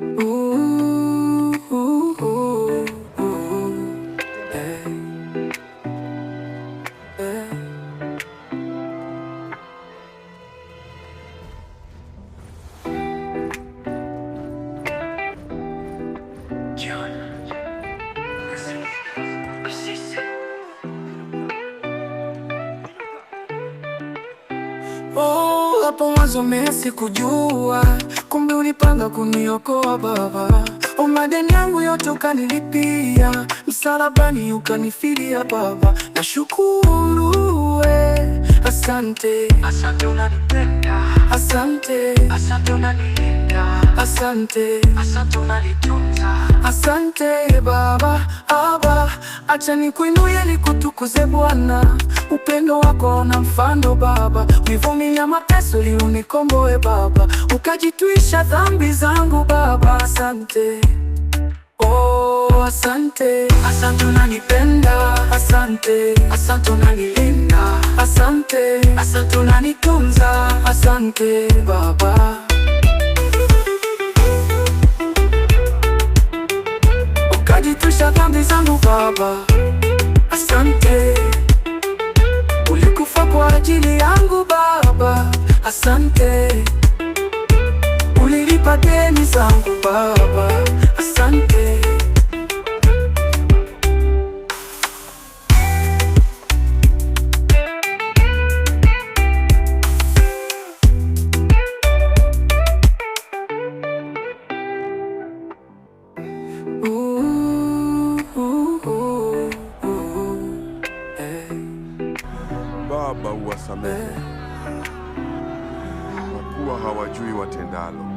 Ooh, ooh, ooh, ooh. Hey, hey. Oh, hapo mwanzo mimi sikujua, kumbe ulipanga kuniokoa Baba. Oh, madeni yangu yote ukanilipia, msalabani ukanifidia Baba. Nashukuru asante, asante unanipenda, asante, asante unanilinda, asante, asante unanitunza, asante Baba. Acha nikuinuye nikutukuze Bwana, upendo wako na mfano Baba. Ulivumilia mateso ili unikomboe Baba, ukajitwisha dhambi zangu Baba. Asante, oh asante, asante unanipenda, asante, asante unanilinda, asante, asante unanitunza, asante Baba. Ukajitwisha dhambi zangu Baba, asante. Ulikufa kwa ajili yangu Baba, asante. Ulilipa deni zangu Baba, asante. Baba, uwasamehe kwa kuwa hawajui watendalo.